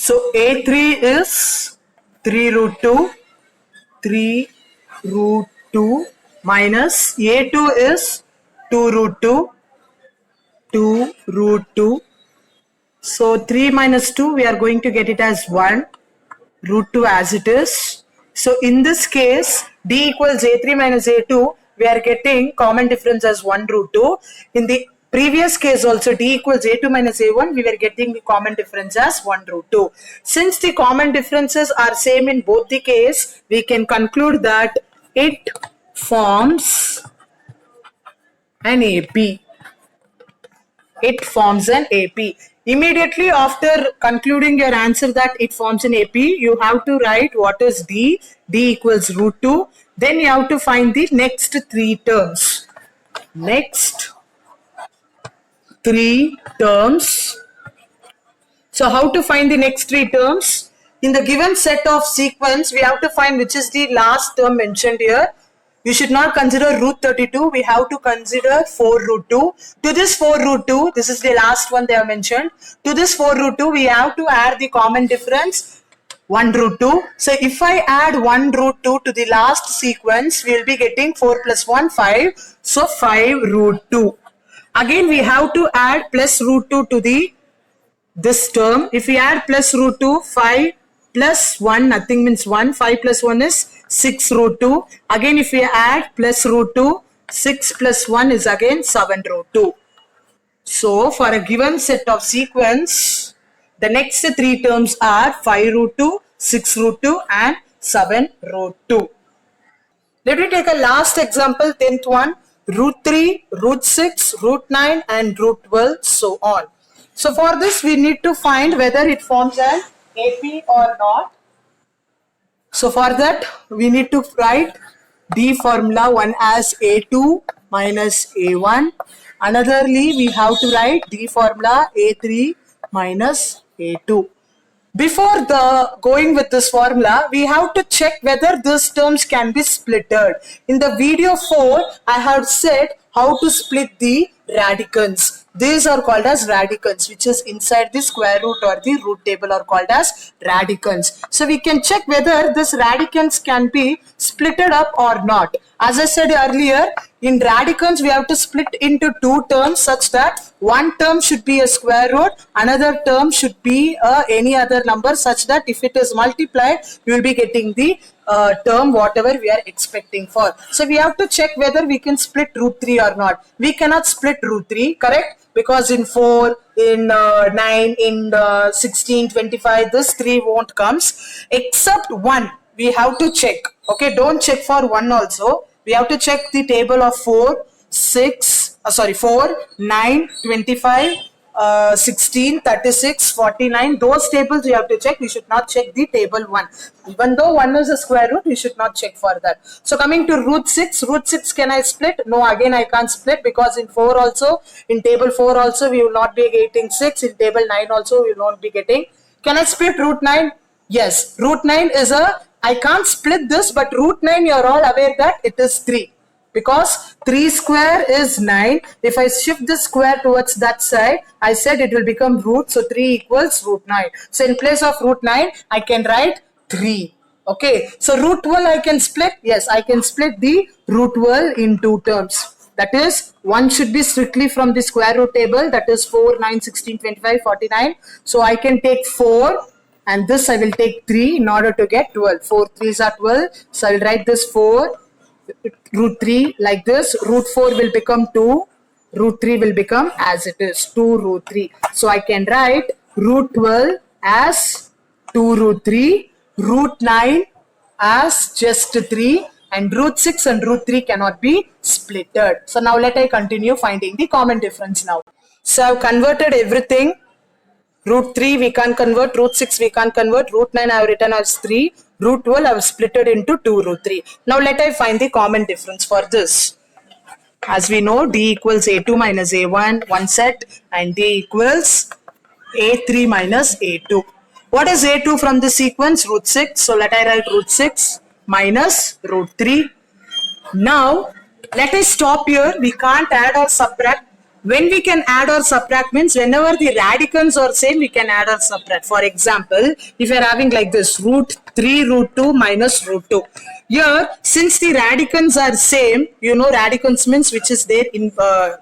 So A3 is 3 root 2, 3 root 2 minus A2 is 2 root 2, 2 root 2. So 3 minus 2, we are going to get it as 1, root 2 as it is. So in this case, D equals A3 minus A2, we are getting common difference as 1 root 2. In the previous case also, D equals A2 minus A1, we were getting the common difference as 1 root 2. Since the common differences are same in both the case, we can conclude that it forms an AP. It forms an AP. Immediately after concluding your answer that it forms an AP, you have to write what is D. D equals root 2. Then you have to find the next three terms. Next three terms. So how to find the next three terms? In the given set of sequence, we have to find which is the last term mentioned here. We should not consider root 32. We have to consider 4 root 2. To this 4 root 2, this is the last one they have mentioned. To this 4 root 2, we have to add the common difference 1 root 2. So if I add 1 root 2 to the last sequence, we will be getting 4 plus 1, 5. So 5 root 2. Again, we have to add plus root 2 to the this term. If we add plus root 2, 5 plus 1, nothing means 1. 5 plus 1 is 6 root 2. Again, if we add plus root 2, 6 plus 1 is again 7 root 2. So, for a given set of sequence, the next three terms are 5 root 2, 6 root 2 and 7 root 2. Let me take a last example, 10th one. Root 3, root 6, root 9 and root 12, so on. So, for this we need to find whether it forms an AP or not. So for that, we need to write D formula, one as A2 minus A1. Anotherly, we have to write D formula A3 minus A2. Before going with this formula, we have to check whether these terms can be splitted. In the video 4, I have said how to split the radicands. These are called as radicands, which is inside the square root or the root table are called as radicands. So we can check whether this radicands can be splitted up or not. As I said earlier, in radicands we have to split into two terms such that one term should be a square root, another term should be any other number such that if it is multiplied, you will be getting the term whatever we are expecting for. So we have to check whether we can split root 3 or not. We cannot split root 3, correct? Because in 4, in 9, in 16, 25, this 3 won't comes. Except 1, we have to check. Okay, don't check for 1 also. We have to check the table of 4, 9, 25, 16, 36, 49. Those tables we have to check. We should not check the table 1. Even though 1 is a square root, we should not check for that. So coming to root 6. Root 6 can I split? No, again I can't split because in 4 also, in table 4 also we will not be getting 6. In table 9 also we will not be getting. Can I split root 9? Yes. Root 9 is I can't split this, but root 9 you are all aware that it is 3. Because 3 square is 9. If I shift the square towards that side, I said it will become root. So 3 equals root 9. So in place of root 9, I can write 3. Okay. So root 12 I can split. Yes, I can split the root 12 in two terms. That is, one should be strictly from the square root table. That is 4, 9, 16, 25, 49. So I can take 4. And this I will take 3 in order to get 12. 4 3s are 12. So I will write this 4. Root 3 like this. Root 4 will become 2. Root 3 will become as it is 2 root 3. So I can write root 12 as 2 root 3. Root 9 as just 3. And root 6 and root 3 cannot be splitted. So now let I continue finding the common difference now. So I have converted everything. Root 3 we can't convert, root 6 we can't convert, root 9 I have written as 3, root 12 I have split it into 2 root 3. Now let I find the common difference for this. As we know, D equals A2 minus A1, one set, and D equals A3 minus A2. What is A2 from the sequence? Root 6. So let I write root 6 minus root 3. Now let us stop here. We can't add or subtract. When we can add or subtract means whenever the radicands are same, we can add or subtract. For example, if you are having like this, root 3 root 2 minus root 2. Here, since the radicands are same, you know radicands means which is there in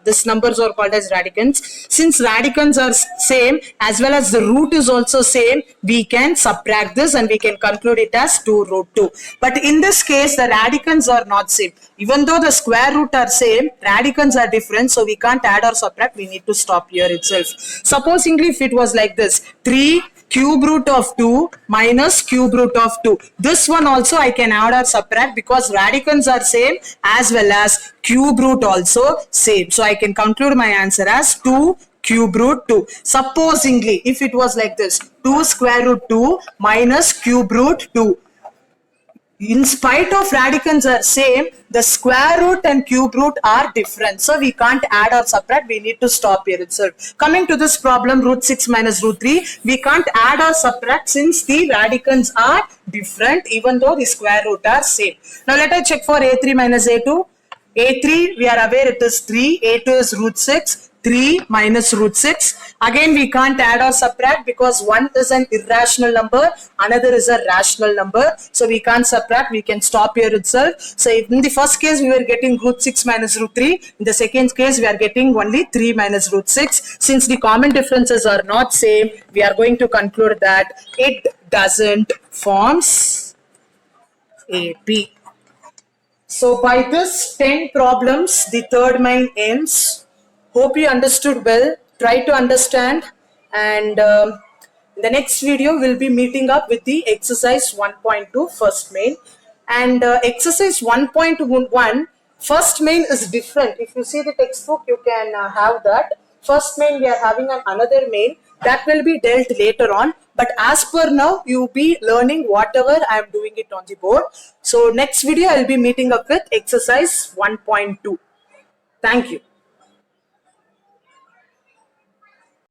this numbers are called as radicands. Since radicands are same as well as the root is also same, we can subtract this and we can conclude it as 2 root 2. But in this case, the radicands are not same. Even though the square root are same, radicands are different, so we can't add or subtract. We need to stop here itself. Supposingly, if it was like this, 3 cube root of 2 minus cube root of 2. This one also I can add or subtract because radicands are same as well as cube root also same. So I can conclude my answer as 2 cube root 2. Supposingly, if it was like this, 2 square root 2 minus cube root 2. In spite of radicands are same, the square root and cube root are different. So we can't add or subtract. We need to stop here itself. Coming to this problem, root 6 minus root 3, we can't add or subtract since the radicands are different even though the square root are same. Now let us check for a3 minus a2. a3, we are aware it is 3. a2 is root 6. 3 minus root 6. Again, we can't add or subtract because one is an irrational number, another is a rational number. So we can't subtract, we can stop here itself. So in the first case, we were getting root 6 minus root 3. In the second case, we are getting only 3 minus root 6. Since the common differences are not same, we are going to conclude that it doesn't forms AP. So by this 10 problems, the third main ends. Hope you understood well. Try to understand, and in the next video we'll be meeting up with the exercise 1.2 first main, and exercise 1.1 first main is different. If you see the textbook, you can have that. First main we are having another main that will be dealt later on, but as per now you'll be learning whatever I am doing it on the board. So next video I'll be meeting up with exercise 1.2. Thank you.